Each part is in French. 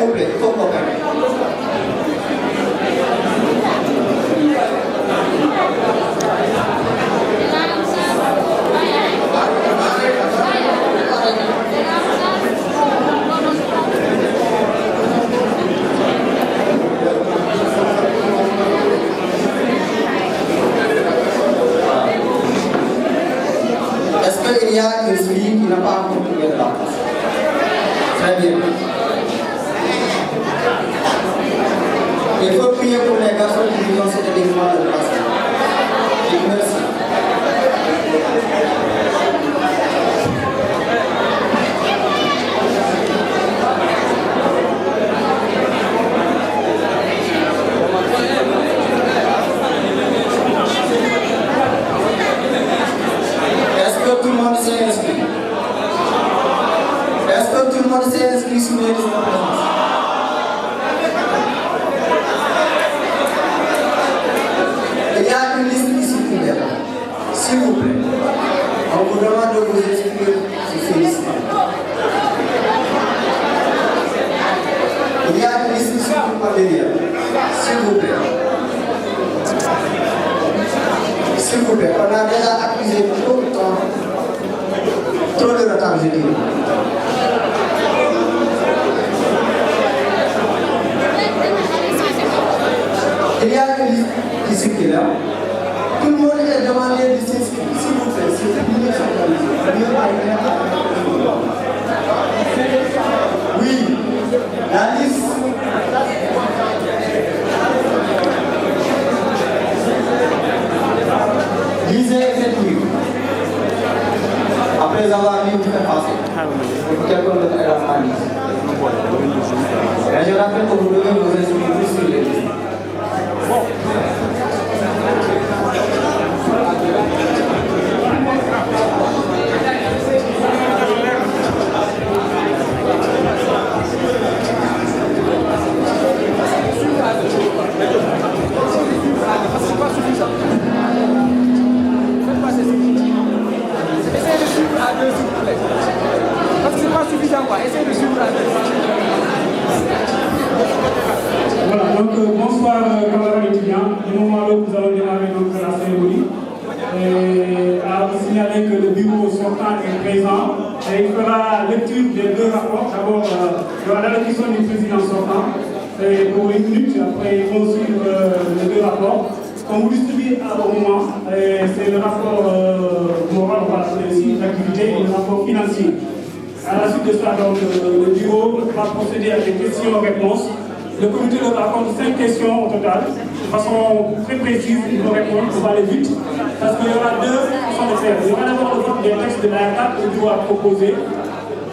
vous plaît, il faut comprendre. Est-ce qu'il y a une fille qui n'a pas encore trouvé de la place? Très bien. Il faut prier pour les garçons qui ont cet élément de place. Merci. Est-ce que tout le monde s'est inscrit? Est-ce que tout le monde s'est inscrit sur les listes de présence? Il y a une liste ici ouverte. S'il vous plaît, on vous demande de vous inscrire sur ces listes. Il y a une liste ici pour derrière. S'il vous plaît. S'il vous plaît, on a déjà accusé trop de temps. Trop de retard, je dis. Il y a une liste ici qui est là. Tout le monde est demandé de s'inscrire. S'il vous plaît, s'il vous plaît, oui, la liste. Lisez cette livre. Après avoir lu, vous faites passer. Quelqu'un d'autre est la liste. Et je rappelle que vous devez vous inscrire sur les listes. Voilà, donc bonsoir camarades étudiants. Du moment où nous allons démarrer donc la cérémonie. Et à vous signaler que le bureau sortant est présent et il fera lecture des deux rapports. D'abord, il y aura l'allocution du président sortant et pour une minute. Après, ils vont suivre les deux rapports. On vous distribue au moment, c'est le rapport moral, voilà, c'est le d'activité et le rapport financier. À la suite de ça, donc, le bureau va procéder à des questions-réponses. Le comité leur raconte 5 questions au total, de façon très précise, ils vont répondre, on va aller vite, parce qu'il y aura deux façons de faire. Il y aura d'abord le vote des textes de la carte que le bureau a proposé.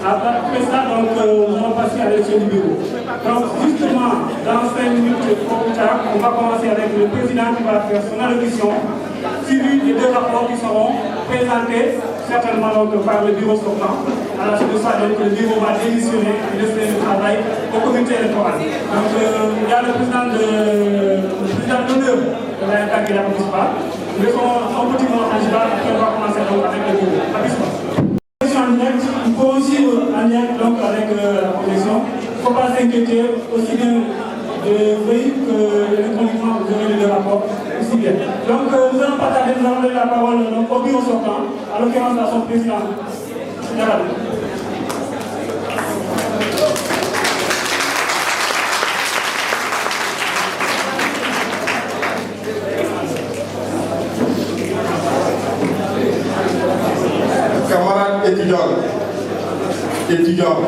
Après ça, donc, nous allons passer à l'élection du bureau. Donc, justement, dans 5 minutes plus tard, on va commencer avec le président qui va faire son allocution, suivi des deux rapports qui seront présentés certainement donc, par le bureau sortant. À la suite de ça, donc, le bureau va démissionner et laisser le travail au comité électoral. Donc, il y a le président d'honneur de la NK qui n'approuve pas. Nous laissons un petit mot en général, après on va commencer donc avec le bureau. Il faut aussi en lien donc, avec la projection. Il ne faut pas s'inquiéter aussi bien de veille que électroniquement vous aurez les deux rapports aussi bien. Donc nous allons partager, nous allons donner la parole donc, au bureau sortant, à l'occurrence à son président. Camarades étudiants,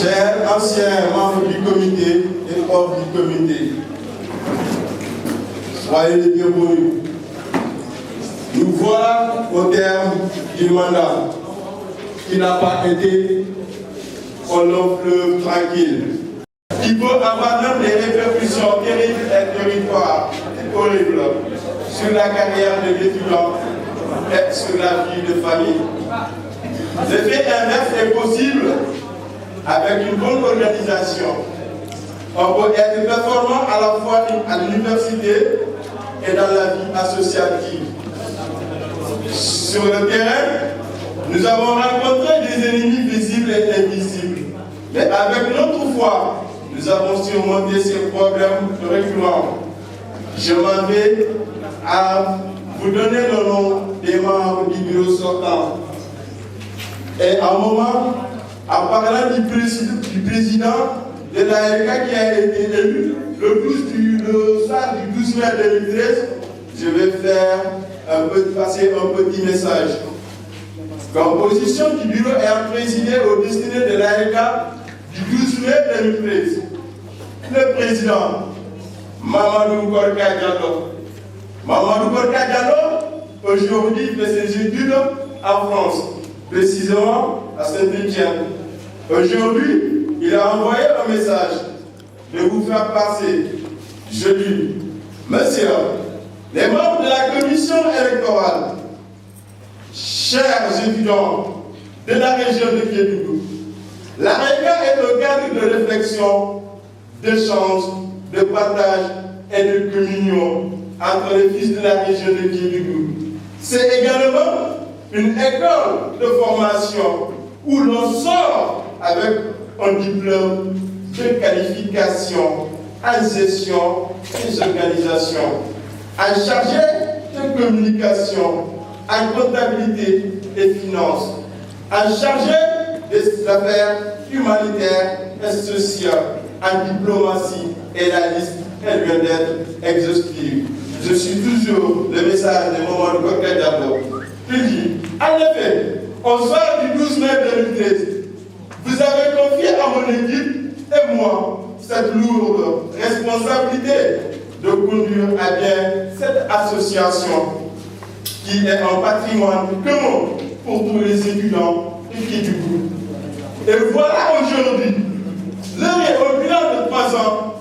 chers anciens membres du comité et hors du comité, soyez les bienvenus. Nous voilà au terme du mandat qui n'a pas été un long fleuve tranquille. Il faut avoir même des répercussions terribles et territoires et horribles sur la carrière de l'étudiant et sur la vie de famille. L'effet inverse est possible avec une bonne organisation. On peut être performant à la fois à l'université et dans la vie associative. Sur le terrain, nous avons rencontré des ennemis visibles et Mais avec notre foi, nous avons surmonté ces problèmes récurrents. Je m'en vais à vous donner le nom des membres du bureau sortant. Et à un moment, en parlant du président de l'ARK qui a été élu le soir du 12 mai 2013, je vais passer un petit message. Composition du bureau est présidé au destiné de l'ARK du 12 mai 2013. Le président, Mamadou Gorka Diallo. Mamadou Gorka Diallo, aujourd'hui, fait ses études en France, précisément à Saint-Étienne. Aujourd'hui, il a envoyé un message de vous faire passer. Je dis, Monsieur, les membres de la commission électorale, chers étudiants de la région de Kédougou, l'ARK est un cadre de réflexion, d'échange, de partage et de communion entre les fils de la région de Kédougou. C'est également une école de formation où l'on sort avec un diplôme de qualification en gestion des organisations, en chargé de communication, en comptabilité et finances, en chargé des affaires humanitaires et sociales, en diplomatie, et la liste est loin d'être exhaustive. Je suis toujours le message de Mamadou Gorka Diallo. Il dit, en effet, au soir du 12 mai 2013, vous avez confié à mon équipe et moi cette lourde responsabilité de conduire à bien cette association qui est un patrimoine commun pour tous les étudiants du Kédougou. Et voilà aujourd'hui, l'heure est au bilan de 3 ans,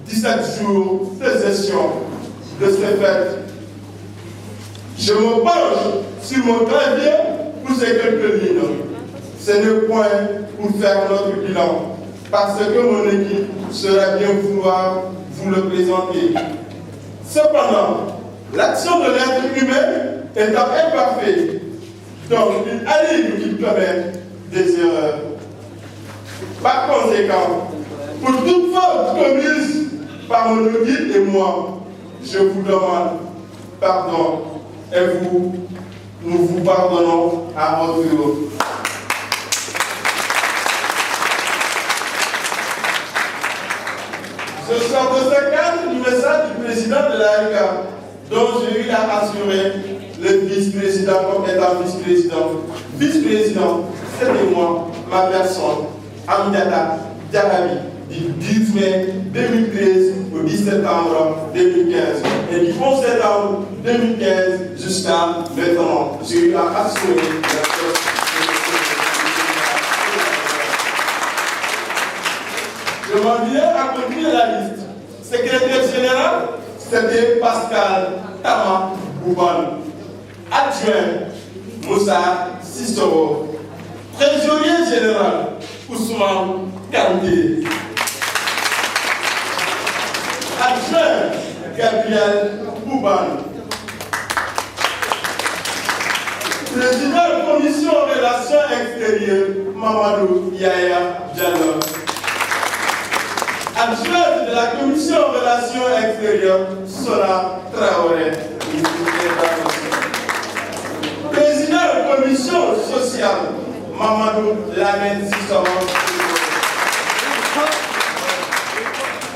17 jours de gestion de ces fêtes. Je me penche sur mon clavier pour ces quelques lignes. Ce n'est point pour faire notre bilan, parce que mon équipe sera bien vouloir vous le présenter. Cependant, l'action de l'être humain étant imparfaite, donc il arrive qu'il commette des erreurs. Par conséquent, pour toute faute commise par mon guide et moi, je vous demande pardon et nous vous pardonnons à votre tour. Je sors de ce cadre du message du président de l'ARK, dont j'ai eu à assurer le vice-président comme étant vice-président. Vice-président, c'était moi, ma personne, Amidata Diarabi, du 10 mai 2013 au 10 septembre 2015. Et du 11 septembre 2015 jusqu'à maintenant, j'ai eu à assurer Je m'en viens à continuer la liste. Secrétaire général, c'était Pascal Tama Bouban. Adjoint, Moussa Sissoro. Trésorier général, Ousmane Kanté. Adjoint, Gabriel Bouban. Président de la commission relations extérieures, Mamadou Yaya Diallo. Adjoint de la commission relations extérieures, Sora Traoré. Président de la commission sociale, Mamadou Lamine Sissoro.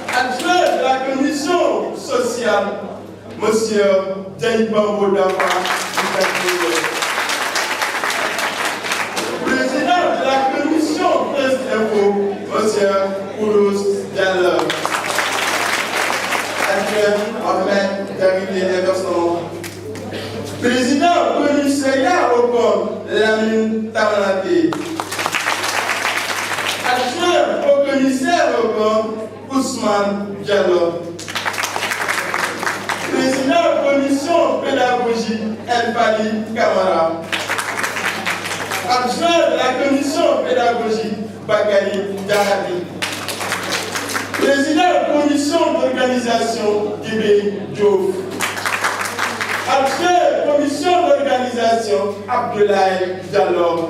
Adjoint de la commission sociale, Monsieur Djaïbambo Dafa. Président de la commission Presse Info, Monsieur Kouros Diallo. Adjoint Ahmed Darité Everson. Président du commissariat au compte, Lamine Tamanaté. Adjoint au commissaire au compte, Ousmane Diallo. Président de la commission pédagogique, El Fali Kamara. Adjoint de la commission pédagogique, Bakari Dahadi. Président de la commission d'organisation, Dibé Diouf. Adjoint de la commission d'organisation, Abdoulaye Diallo.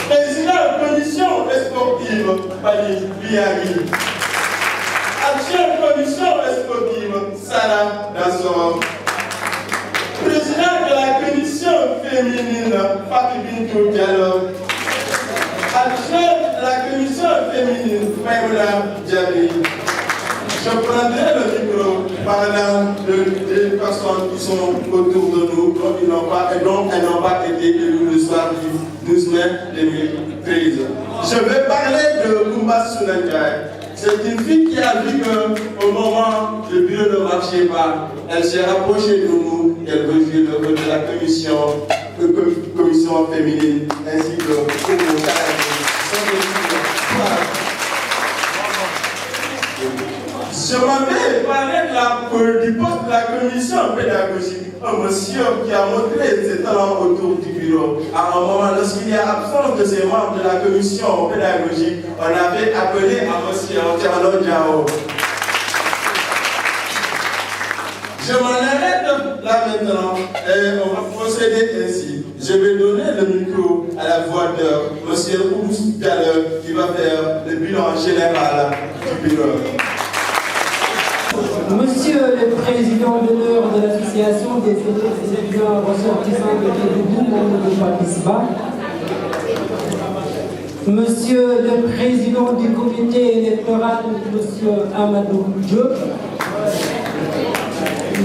Président de la commission sportive, sportive, Pani Biagui. Actuelle commission sportive, Sarah Dasson. Président de la commission féminine, Fatou Bintou Diallo. Adjoint de la commission féminine, Maïmouna Djabi. Je prendrai le micro parlant des personnes qui sont autour de nous, dont elles n'ont pas été élues le soir du 12 mai 2013. Je vais parler de Koumba Sounandiaï. C'est une fille qui a vu qu'au moment du bureau ne marchait pas, elle s'est rapprochée de nous, elle veut jouer le rôle de la commission féminine ainsi que Koumba. Je m'en vais parler du poste de la commission pédagogique. Un monsieur qui a montré ses talents autour du bureau. À un moment, lorsqu'il y a absence de ces membres de la commission pédagogique, on avait appelé à monsieur Tiano Diao. Je m'en arrête là maintenant et on va procéder ainsi. Je vais donner le micro à la voix de monsieur Oumous Diallo qui va faire le bilan général du bureau. Monsieur le Président d'honneur de l'Association des étudiants ressortissants de Kédougou, membre de Pakistan, Monsieur le Président du comité électoral, Monsieur Amadou Diop,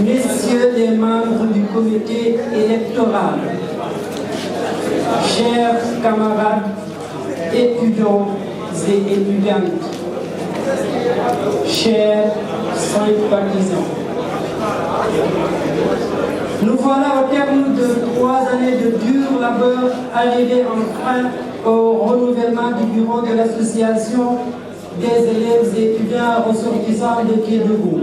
Messieurs les membres du comité électoral, chers camarades, étudiants et étudiantes, chers sympathisants. Nous voilà au terme de 3 années de dur labeur, arrivés enfin au renouvellement du bureau de l'association des élèves et étudiants ressortissants de Kédougou.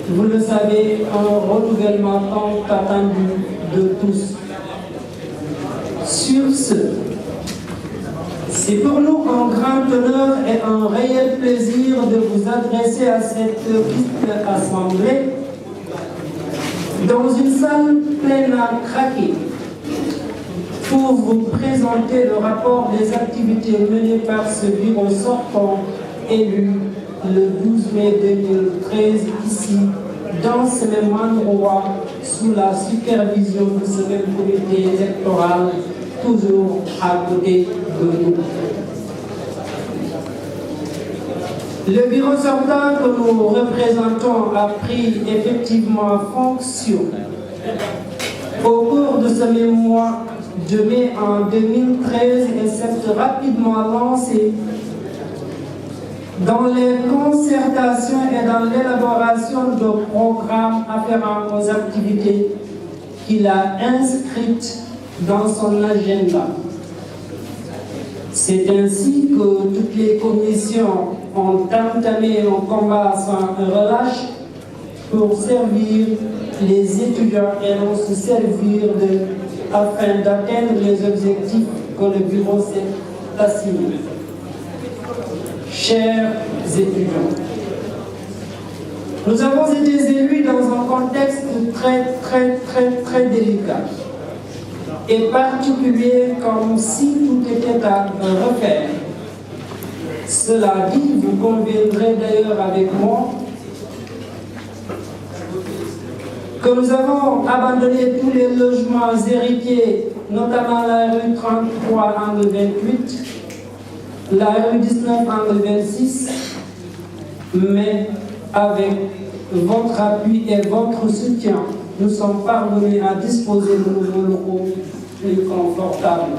Vous le savez, un renouvellement tant attendu de tous. Sur ce, c'est pour nous un grand honneur et un réel plaisir de vous adresser à cette petite assemblée dans une salle pleine à craquer pour vous présenter le rapport des activités menées par ce bureau sortant élu le 12 mai 2013 ici, dans ce même endroit, sous la supervision de ce même comité électoral, toujours à côté de nous. Le bureau sortant que nous représentons a pris effectivement fonction au cours de ce même mois de mai en 2013 et s'est rapidement lancé dans les concertations et dans l'élaboration de programmes afférents aux activités qu'il a inscrites dans son agenda. C'est ainsi que toutes les commissions ont entamé un combat sans relâche pour servir les étudiants et non se servir afin d'atteindre les objectifs que le bureau s'est assigné. Chers étudiants, nous avons été élus dans un contexte très délicat et particulier, comme si tout était à refaire. Cela dit, vous conviendrez d'ailleurs avec moi que nous avons abandonné tous les logements héritiers, notamment la rue 33, angle 28, la rue 19, angle 26, mais avec votre appui et votre soutien, nous sommes parvenus à disposer de nouveaux locaux plus confortables.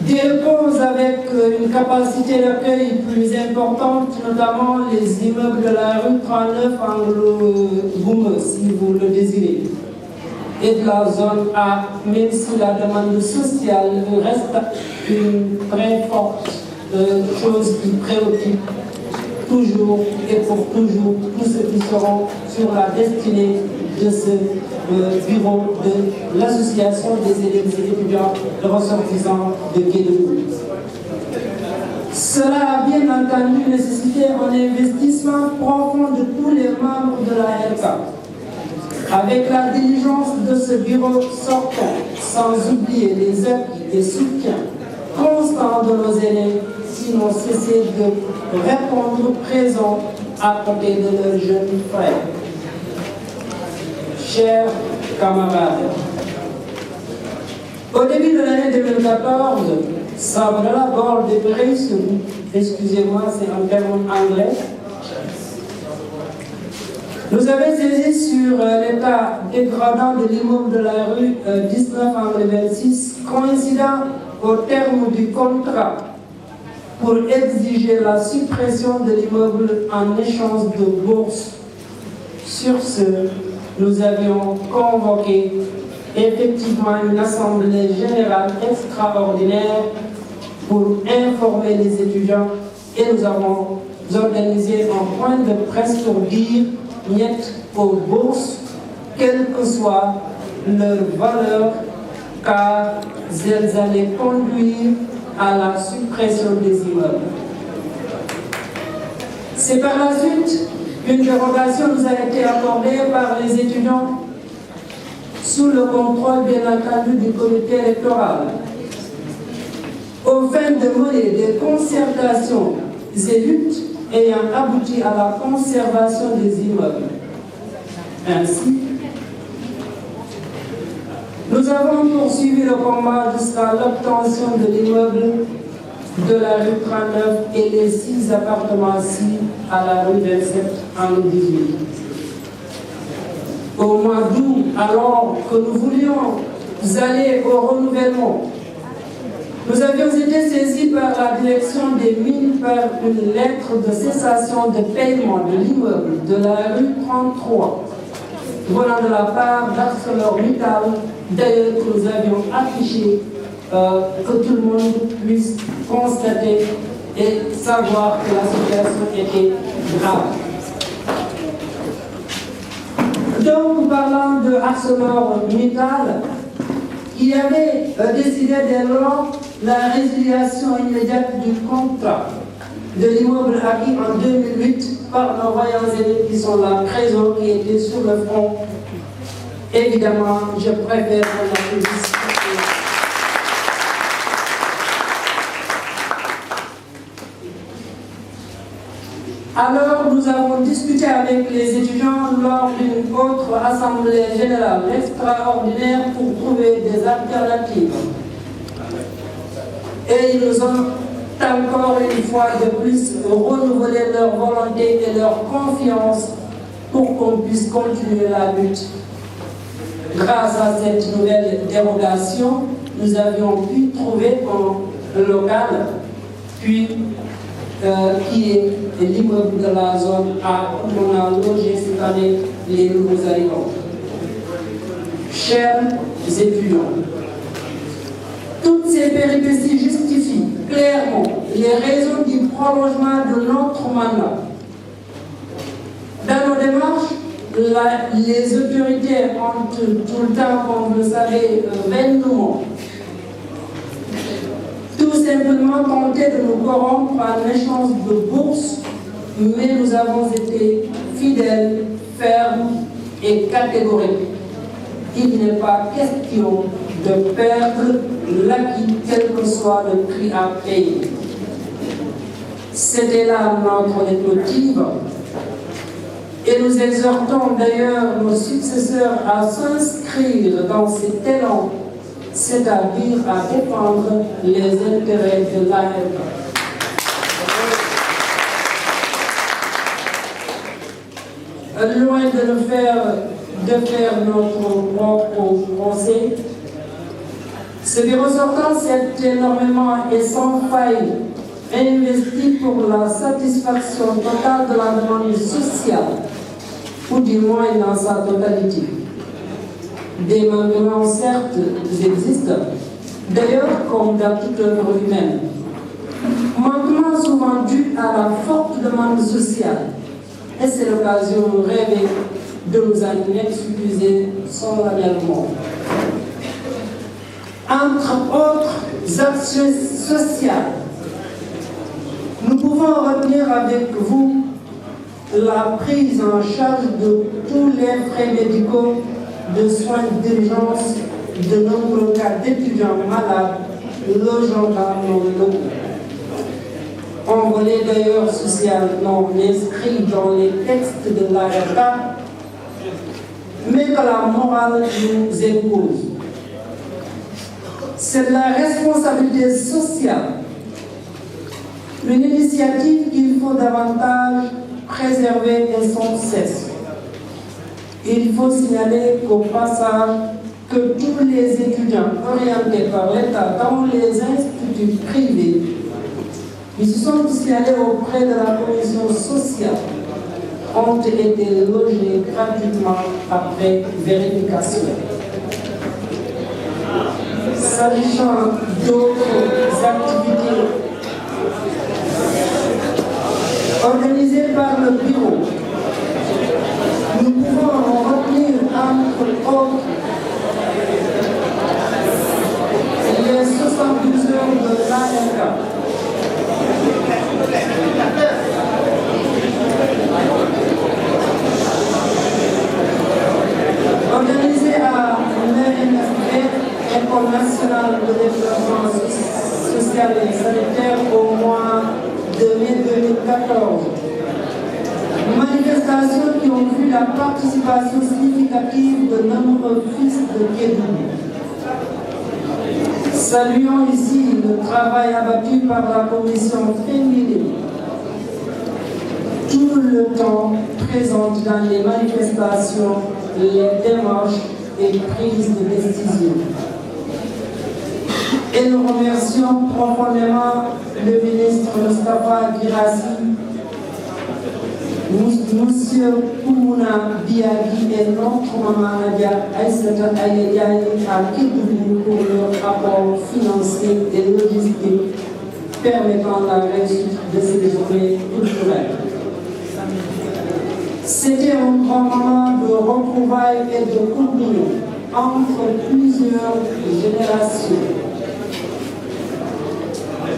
Des locaux avec une capacité d'accueil plus importante, notamment les immeubles de la rue 39, angle Goumeux, si vous le désirez, et de la zone A, même si la demande sociale reste une très forte chose qui préoccupe toujours et pour toujours tous ceux qui seront sur la destinée de ce bureau de l'association des élèves et étudiants ressortissants de Kédougou. Cela a bien entendu nécessité un investissement profond de tous les membres de la RK, avec la diligence de ce bureau sortant, sans oublier les appuis et soutiens constants de nos aînés qui n'ont cessé de répondre présents à côté de leurs jeunes frères. Chers camarades, au début de l'année 2014, Sabra Bord de Brice, excusez-moi, c'est un terme anglais, nous avait saisi sur l'état dégradant de l'immeuble de la rue 19 angle 26, coïncidant au terme du contrat pour exiger la suppression de l'immeuble en échange de bourse. Sur ce, nous avions convoqué effectivement une assemblée générale extraordinaire pour informer les étudiants et nous avons organisé un point de presse pour dire niet aux bourses, quelle que soit leur valeur, car elles allaient conduire à la suppression des immeubles. C'est par la suite une dérogation nous a été accordée par les étudiants sous le contrôle bien entendu du comité électoral, aux fins de mener des concertations et luttes ayant abouti à la conservation des immeubles. Ainsi, nous avons poursuivi le combat jusqu'à l'obtention de l'immeuble de la rue 39 et les 6 appartements-ci à la rue 27 en 2018. Au mois d'août, alors que nous voulions aller au renouvellement, nous avions été saisis par la direction des mines par une lettre de cessation de paiement de l'immeuble de la rue 33, venant de la part d'ArcelorMittal, d'ailleurs que nous avions affiché, que tout le monde puisse constater et savoir que la situation était grave. Donc, parlant de ArcelorMittal, il avait décidé dès lors la résiliation immédiate du contrat de l'immeuble acquis en 2008 par nos voyants aînés qui sont là présents, qui étaient sur le front. Évidemment, je préfère qu'on applaudisse. Alors, nous avons discuté avec les étudiants lors d'une autre assemblée générale extraordinaire pour trouver des alternatives. Et ils nous ont encore une fois de plus renouvelé leur volonté et leur confiance pour qu'on puisse continuer la lutte. Grâce à cette nouvelle dérogation, nous avions pu trouver un local, puis qui est l'immeuble de la zone A où on a logé cette année les nouveaux arrivants. Chers étudiants, toutes ces péripéties justifient clairement les raisons du prolongement de notre mandat. Dans nos démarches, les autorités ont tout le temps, comme vous le savez, vainement tout simplement tenté de nous corrompre en échange de bourses, mais nous avons été fidèles, fermes et catégoriques. Il n'est pas question de perdre l'acquis, quel que soit le prix à payer. C'était là notre leitmotiv. Et nous exhortons d'ailleurs nos successeurs à s'inscrire dans cet élan, c'est-à-dire à défendre les intérêts de l'AFP. Loin de faire notre propre procès, ce bureau sortant s'est énormément et sans faille investi pour la satisfaction totale de la demande sociale, ou du moins dans sa totalité. Des manquements, certes, existent, d'ailleurs comme dans toute œuvre humaine. Manquements souvent dus à la forte demande sociale, et c'est l'occasion rêvée de nous en excuser solennellement. Entre autres actions sociales, nous pouvons retenir avec vous la prise en charge de tous les frais médicaux de soins d'urgence de nombreux cas d'étudiants malades logeant dans nos locaux. Un volet d'ailleurs social non inscrit dans les textes de l'ARCA, mais que la morale nous impose. C'est la responsabilité sociale, une initiative qu'il faut davantage préserver et sans cesse. Il faut signaler qu'au passage, que tous les étudiants orientés par l'État dans les instituts privés, ils se sont signalés auprès de la commission sociale, ont été logés gratuitement après vérification. S'agissant d'autres activités organisées par le bureau, nous pouvons en retenir entre autres les 72 heures de l'ARCA. Organisé à l'ENFR, École nationale de développement social et sanitaire, au mois de mai 2014. Manifestations qui ont vu la participation significative de nombreux fils de Kédougou. Saluons ici le travail abattu par la commission féminine, tout le temps présente dans les manifestations, les démarches et prises de décision. Et nous remercions profondément le ministre Moustapha Guirassy, Monsieur Koumouna Biagi et notre maman Nadia Aïssata Ayayay à Kédougou pour leur apport financier et logistique permettant la réussite de ces journées culturelles. C'était un grand moment de retrouvailles et de communion entre plusieurs générations.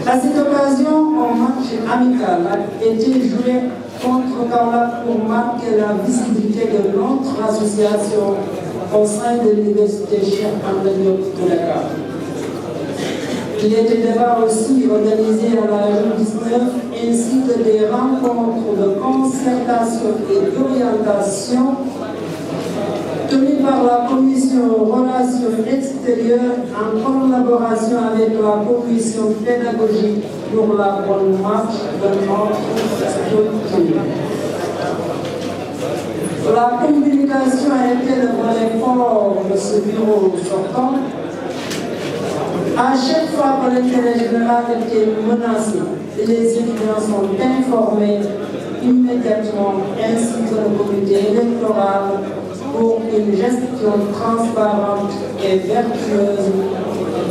À cette occasion, un match amical a été joué contre Kaolack pour marquer la visibilité de notre association au sein de l'université Cheikh Anta Diop de Dakar. Il était d'abord aussi organisé à la rue 19 ainsi que des rencontres de concertation et d'orientation tenues par la commission Relations extérieures en collaboration avec la commission pédagogique pour la bonne marche de notre structure. La communication a été le volet fort de ce bureau sortant. À chaque fois que l'intérêt général était menacé, les étudiants sont informés immédiatement ainsi que le comité électoral pour une gestion transparente et vertueuse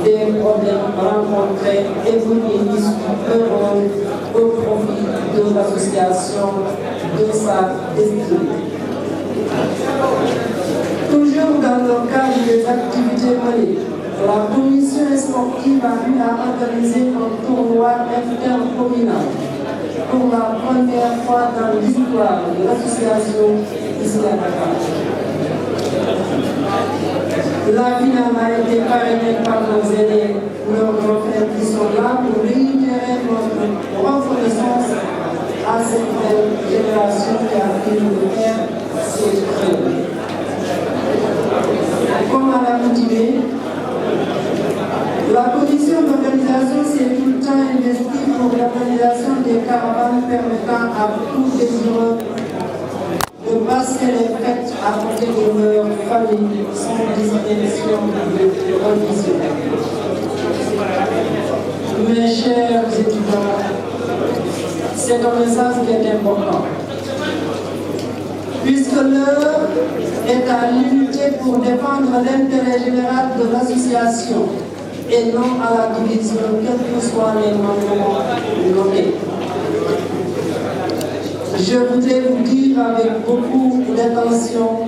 des problèmes rencontrés et une issue heureuse au profit de l'association de sa destinée. Toujours dans le cadre des activités menées, la commission sportive a eu à organiser un tournoi intercommunal pour la première fois dans l'histoire de l'association ici à Dakar. La finale a été parrainée par nos aînés, nos grands frères qui sont là pour réitérer notre reconnaissance à cette belle génération qui a fait de faire ses preuves. Comme à l'accoutumée, la commission d'organisation s'est tout le temps investie pour l'organisation des caravanes permettant à tous désireux de passer les fêtes à côté de leur famille sans distinction de religion. Mes chers étudiants, c'est un message qui est important. Puisque l'heure est à lutter pour défendre l'intérêt général de l'association et non à la division, quels que soient les membres nommés. Je voudrais vous dire avec beaucoup d'attention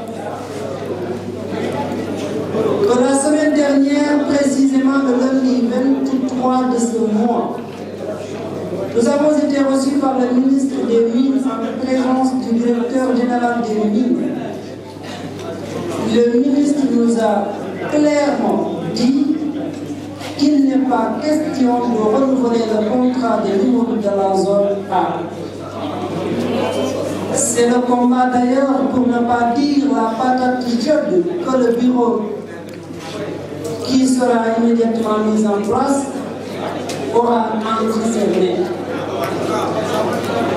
que la semaine dernière, précisément le lundi 23 de ce mois, Nous avons été reçus par le ministre des Mines en présence du directeur général des Mines. Le ministre nous a clairement dit qu'il n'est pas question de renouveler le contrat de l'immeuble de la zone A. C'est le combat d'ailleurs, pour ne pas dire la patate chaude, que le bureau qui sera immédiatement mis en place aura entre ses mains.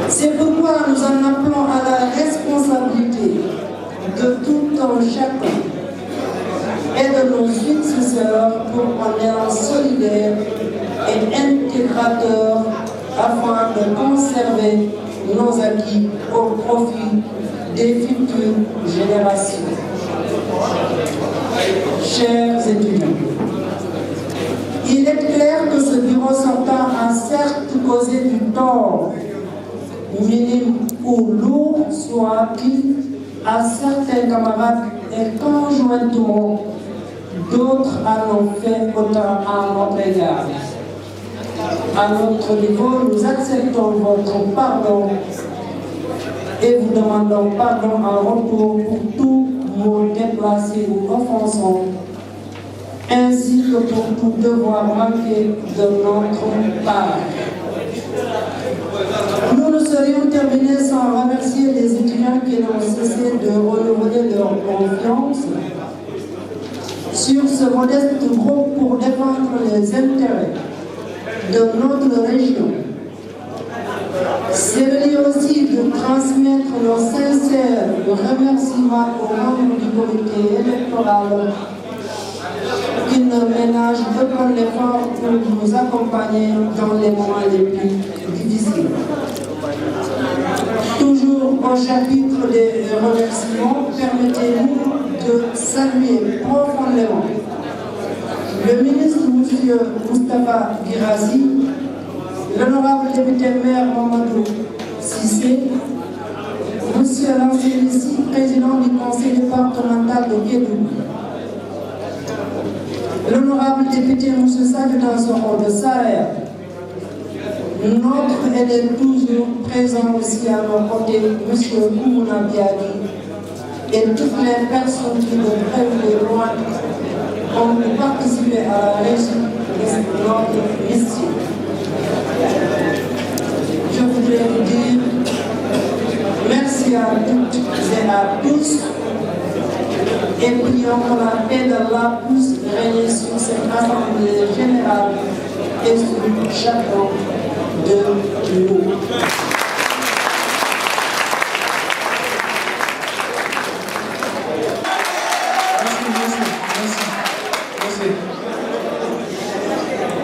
C'est pourquoi nous en appelons à la responsabilité de tout un chacun et de nos successeurs pour un élan solidaire et intégrateur afin de conserver nos acquis au profit des futures générations. Chers étudiants, il est clair que ce bureau sortant a certes causé du tort, minime ou lourd soit-il, à certains camarades et conjointement d'autres en ont fait autant à notre égard. À notre niveau, nous acceptons votre pardon et vous demandons pardon en retour pour tout mot déplacé ou offensant, ainsi que pour tout devoir manqué de notre part. Nous ne serions terminés sans remercier les étudiants qui n'ont cessé de renouveler leur confiance sur ce modeste groupe pour défendre les intérêts de notre région. C'est le lieu aussi de transmettre nos sincères remerciements aux membres du comité électoral qui ne ménagent aucun effort pour nous accompagner dans les moments les plus difficiles. Toujours au chapitre des remerciements, permettez-nous de saluer profondément le ministre M. Moustapha Guirassy, l'honorable député maire Mamadou Sissé, M. l'ancien président du conseil départemental de Kédougou, l'honorable député M. Sadio Dansoro de Saraya, notre élève toujours présent aussi à nos côtés, M. Koumouna Biagi, et toutes les personnes qui de près ou de loin ont pu participer à la réussite de notre mission. Je voudrais vous dire merci à toutes et à tous et prions que la paix d'Allah puisse régner sur cette assemblée générale et sur chacun de nous.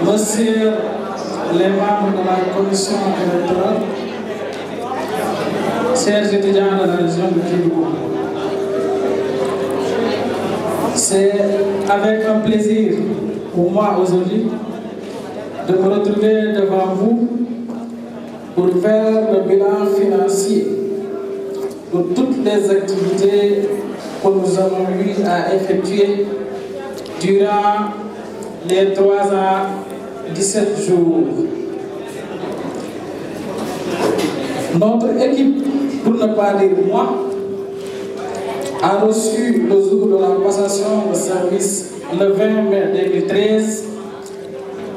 Monsieur les membres de la commission électorale, chers étudiants de la région de Kédougou, c'est avec un plaisir pour moi aujourd'hui de me retrouver devant vous pour faire le bilan financier de toutes les activités que nous avons eu à effectuer durant les 3 ans, 17 jours. Notre équipe, pour ne pas dire moi, a reçu le jour de la passation de service le 20 mai 2013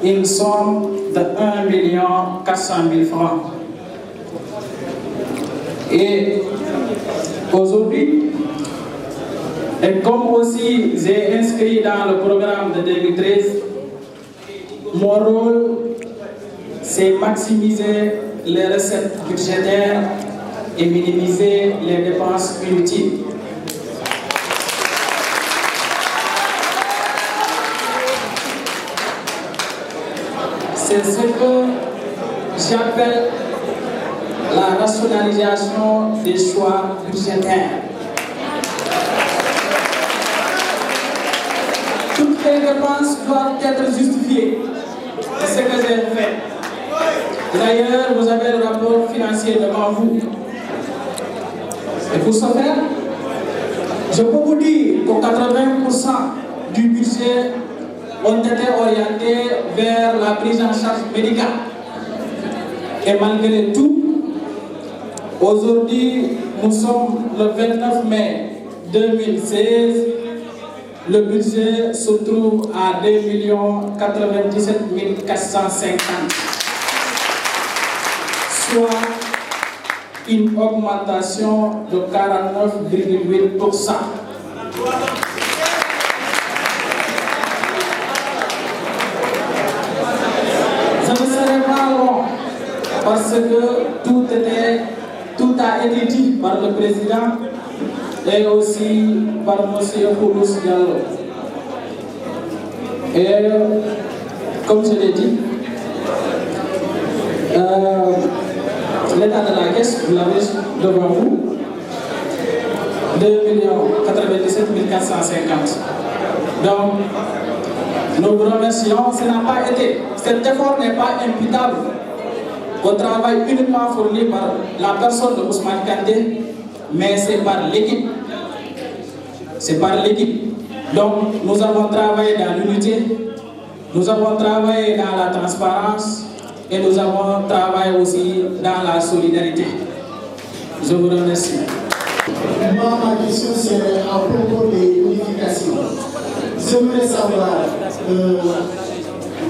une somme de 1 400 000 francs. Et aujourd'hui, et comme aussi j'ai inscrit dans le programme de 2013, mon rôle, c'est maximiser les recettes budgétaires et minimiser les dépenses inutiles. C'est ce que j'appelle la rationalisation des choix budgétaires. Toutes les dépenses doivent être justifiées. C'est ce que j'ai fait. D'ailleurs, vous avez le rapport financier devant vous. Et pour ce faire, je peux vous dire que 80% du budget ont été orientés vers la prise en charge médicale. Et malgré tout, aujourd'hui, nous sommes le 29 mai 2016. Le budget se trouve à 2 97 450, soit une augmentation de 49,8%. Je ne serai pas long parce que tout a été dit par le président et aussi par M. Kourousse Diallo. Et comme je l'ai dit, l'état de la caisse, vous l'avez devant vous, 2 97 450. Donc, nous vous remercions. Cet effort n'est pas imputable au travail uniquement fourni par la personne de Ousmane Kandé, mais c'est par l'équipe. C'est par l'équipe. Donc, nous avons travaillé dans l'unité, nous avons travaillé dans la transparence et nous avons travaillé aussi dans la solidarité. Je vous remercie. Moi, ma question c'est à propos des modifications. J'aimerais savoir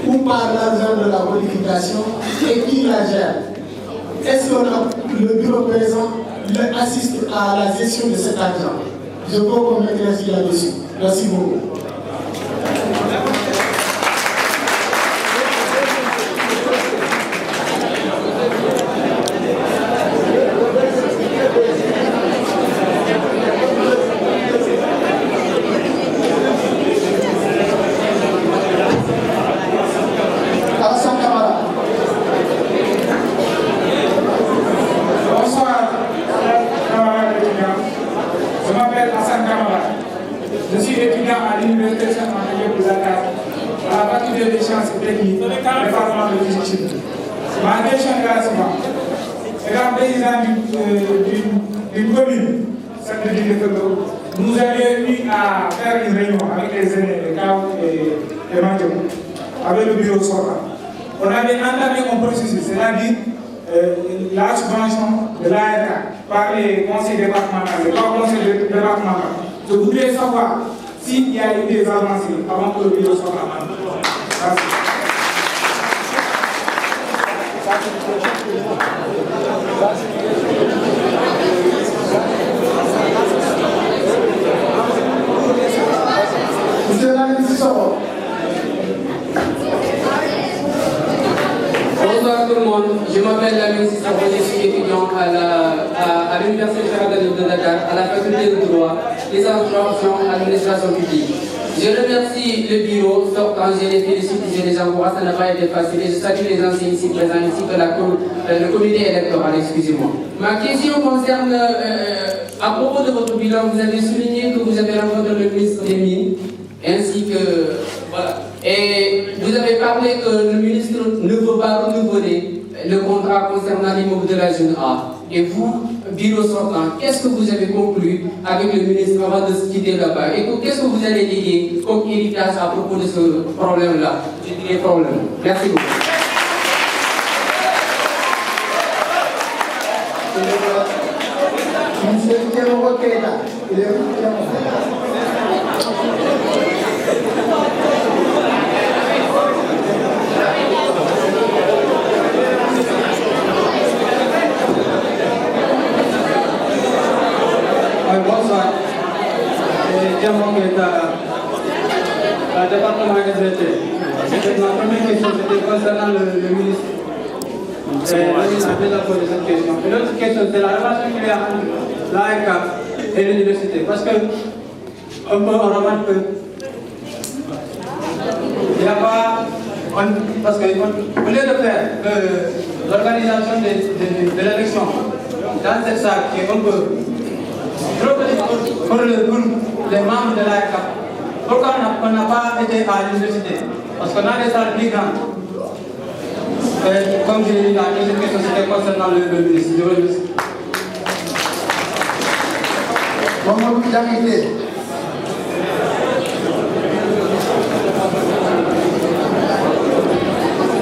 où part l'argent de la modification et qui la gère. Est-ce que le bureau présent assiste à la gestion de cet argent? Je veux qu'on m'éclaircisse là-dessus. Merci beaucoup. Nous avions eu à faire une réunion avec les aînés, les CAO et les Mandjamou, avec le bureau sortant. On avait entamé un processus, c'est-à-dire la subvention de l'ARK par les conseils départementaux, les trois conseils départementaux. Je voudrais savoir s'il y a eu des avancées avant que le bureau soit en main. Merci. Bonsoir tout le monde, je m'appelle Lamine Sissoko, je suis étudiant à l'Université de Dakar, à la faculté de droit, licence en administration publique. Je remercie le bureau sortant, je les félicite, je les encourage, ça n'a pas été facile. Je salue les anciens ici présents, ainsi que le comité électoral, excusez-moi. Ma question concerne, à propos de votre bilan, vous avez souligné que vous avez rencontré le ministre des Mines, ainsi que, voilà. Et vous avez parlé que le ministre ne veut pas renouveler le contrat concernant l'immeuble de la Zone A. Et vous, bureau sortant, qu'est-ce que vous avez conclu avec le ministre avant de se quitter là-bas? Et qu'est-ce que vous allez léguer comme héritage à propos de ce problème-là? Les problèmes. Merci beaucoup. Bonsoir. Le département est traité. Ma première question, c'était concernant le ministre. Le ministre a déjà posé cette question. L'autre question, c'est la relation qu'il y a entre l'AECAP et l'université. Parce que on remarque que il n'y a pas. Parce qu'au lieu de faire l'organisation de l'élection dans cette salle qui est un peu trop petit pour les membres de l'AECAP, pourquoi on n'a pas été à l'université? Parce qu'on a des salles plus grandes. Comme j'ai dit, la deuxième question c'était concernant le ministre. Je vous remercie.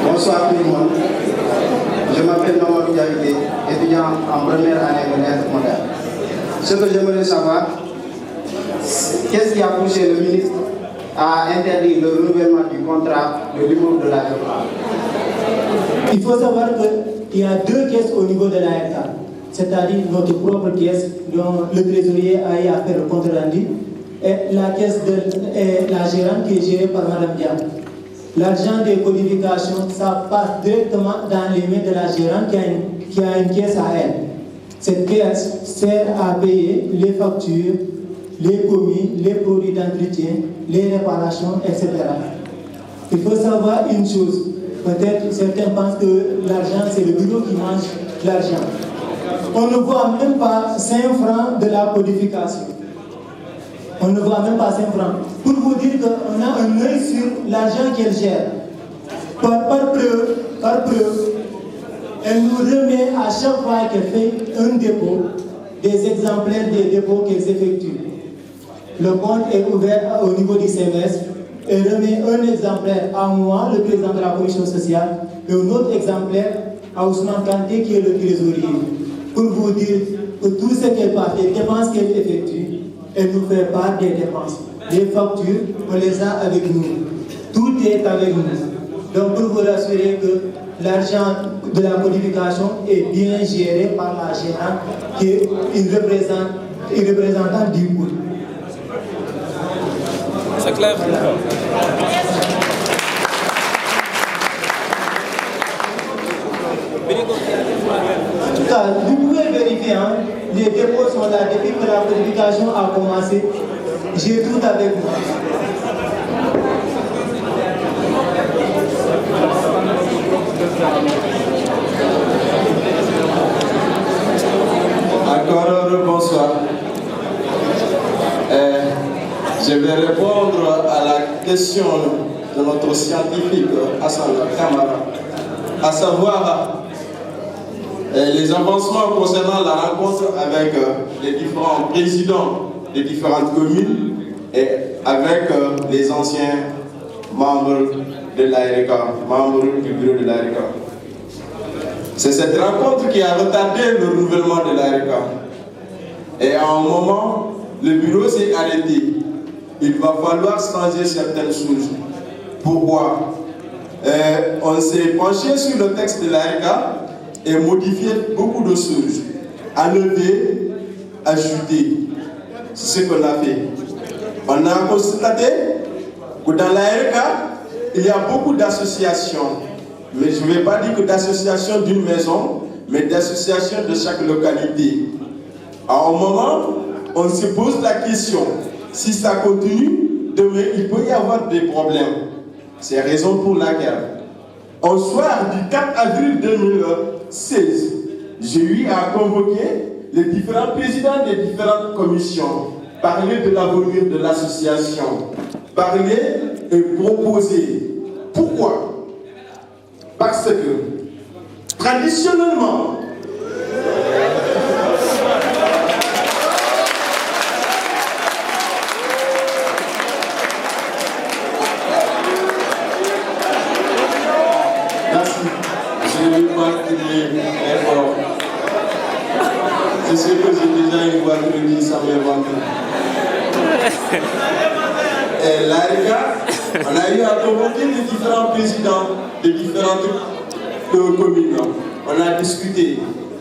Bonsoir tout le monde. Je m'appelle ce que j'aimerais savoir, qu'est-ce qui a poussé le ministre à interdire le renouvellement du contrat de l'immeuble de l'ARCA? Il faut savoir qu'il y a deux caisses au niveau de l'ARCA, c'est-à-dire notre propre caisse dont le trésorier a eu à faire le compte rendu et la caisse de la gérante qui est gérée par Mme Diam. L'argent des codifications, ça passe directement dans les mains de la gérante qui a une caisse à elle. Cette caisse sert à payer les factures, les commis, les produits d'entretien, les réparations, etc. Il faut savoir une chose. Peut-être certains pensent que l'argent, c'est le bureau qui mange l'argent. On ne voit même pas 5 francs de la codification. On ne voit même pas 5 francs. Pour vous dire qu'on a un œil sur l'argent qu'elle gère. Par preuve, elle nous remet à chaque fois qu'elle fait un dépôt, des exemplaires des dépôts qu'elle effectue. Le compte est ouvert au niveau du semestre. Elle remet un exemplaire à moi, le président de la commission sociale, et un autre exemplaire à Ousmane Kanté, qui est le trésorier. Pour vous dire que tout ce qu'elle passe, les dépenses qu'elle effectue, elle nous fait part des dépenses. Les factures, on les a avec nous. Tout est avec nous. Donc pour vous rassurer que l'argent de la codification est bien géré par la gérante qui est une représentante du groupe. C'est clair. En tout cas, vous pouvez vérifier, hein, les dépôts sont là depuis que la codification a commencé. J'ai tout avec moi. Encore bonsoir. Je vais répondre à la question de notre scientifique Hassan Kamara, à savoir les avancements concernant la rencontre avec les différents présidents des différentes communes et avec les anciens membres de l'ARECA, membres du bureau de l'ARECA. C'est cette rencontre qui a retardé le renouvellement de l'ARECA. Et à un moment, le bureau s'est arrêté. Il va falloir changer certaines choses. Pourquoi? On s'est penché sur le texte de l'ARECA et modifié beaucoup de choses. Enlever, ajouter. C'est ce qu'on a fait. On a constaté que dans l'ARECA, il y a beaucoup d'associations. Mais je ne vais pas dire que d'associations d'une maison, mais d'associations de chaque localité. À un moment, on se pose la question, si ça continue, demain, il peut y avoir des problèmes. C'est la raison pour laquelle, au soir du 4 avril 2016, j'ai eu à convoquer les différents présidents des différentes commissions, parler de l'avenir de l'association, parler et proposer. Pourquoi? Parce que, traditionnellement, c'est ce que j'ai déjà une voiture qui s'en m'invente. Et l'ARECA, on a eu à convoquer les différents présidents des différentes communes. On a discuté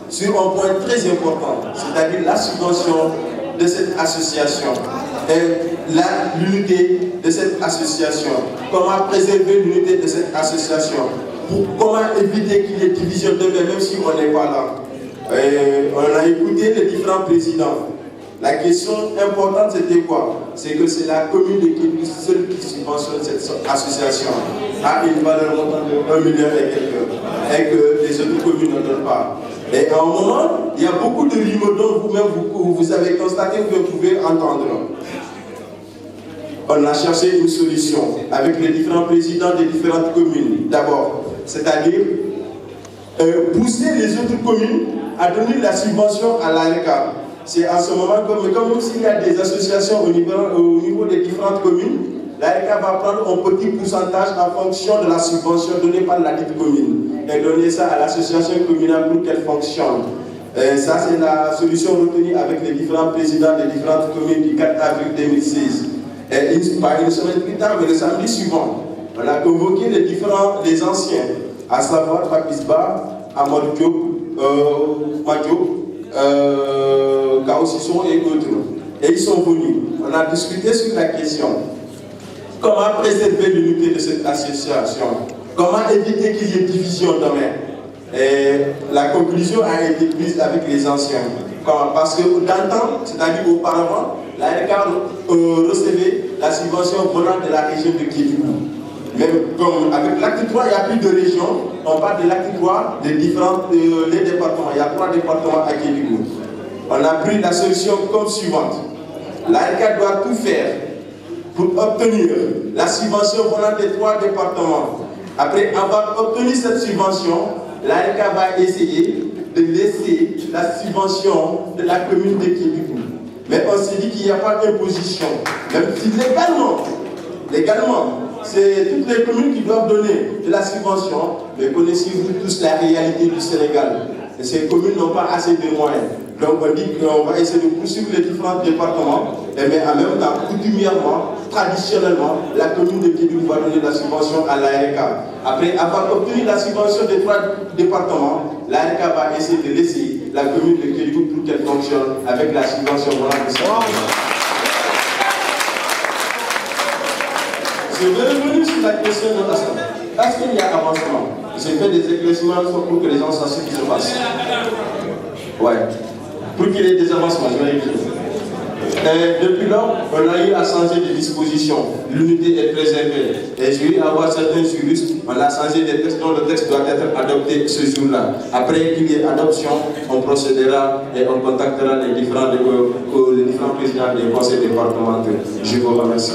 sur un point très important, c'est-à-dire la subvention de cette association et l'unité de cette association. Comment préserver l'unité de cette association? Comment éviter qu'il y ait division demain, même si on n'est pas là. On a écouté les différents présidents. La question importante, c'était quoi? C'est que c'est la commune de Kédougou seule qui subventionne cette association à une valeur montante de 1 million et quelques, et que les autres communes ne donnent pas. Et à un moment, il y a beaucoup de rumeurs dont vous-même vous avez constaté que vous pouvez entendre. On a cherché une solution avec les différents présidents des différentes communes. D'abord, c'est-à-dire pousser les autres communes à donner la subvention à l'ARECA. C'est en ce moment comme s'il y a des associations au niveau des différentes communes, l'ARECA va prendre un petit pourcentage en fonction de la subvention donnée par la dite commune et donner ça à l'association communale pour qu'elle fonctionne. Ça, c'est la solution retenue avec les différents présidents des différentes communes du 4 avril 2016. Et pas une semaine plus tard, mais le samedi suivant, on a convoqué les anciens, à savoir Papisba, Amadou Diop, Madjo, Kao Sisson et autres. Et ils sont venus. On a discuté sur la question. Comment préserver l'unité de cette association? Comment éviter qu'il y ait division demain? Et la conclusion a été prise avec les anciens. Parce que d'antan, c'est-à-dire auparavant, l'ARECA recevait la subvention venant de la région de Kédougou. Même comme avec l'acte 3, il n'y a plus de région. On parle de l'acte 3 des différents les départements. Il y a 3 départements à Kédougou. On a pris la solution comme suivante. L'ARECA doit tout faire pour obtenir la subvention venant des 3 départements. Après avoir obtenu cette subvention, l'ARECA va essayer de laisser la subvention de la commune de Kédougou. Mais on s'est dit qu'il n'y a pas d'imposition. Même si légalement, c'est toutes les communes qui doivent donner de la subvention. Mais connaissez-vous tous la réalité du Sénégal? Et ces communes n'ont pas assez de moyens. Donc on dit qu'on va essayer de poursuivre les différents départements, mais en même temps, coutumièrement, traditionnellement, la commune de Kédougou va donner la subvention à l'ARECA. Après avoir obtenu la subvention des 3 départements, l'ARECA va essayer de laisser la commune de Kédougou pour qu'elle fonctionne avec la subvention volante de Je vais revenir sur la question de l'assemblée. Est-ce qu'il y a avancement? J'ai fait des éclaircissements pour que les gens sachent ce qui se passe. Ouais. Pour qu'il y ait des avancements, je vais y venir. Depuis lors, on a eu à changer de disposition. L'unité est préservée. Et j'ai eu à voir certains juristes, on a changé des textes dont le texte doit être adopté ce jour-là. Après qu'il y ait adoption, on procédera et on contactera les différents présidents des conseils départementaux. Je vous remercie.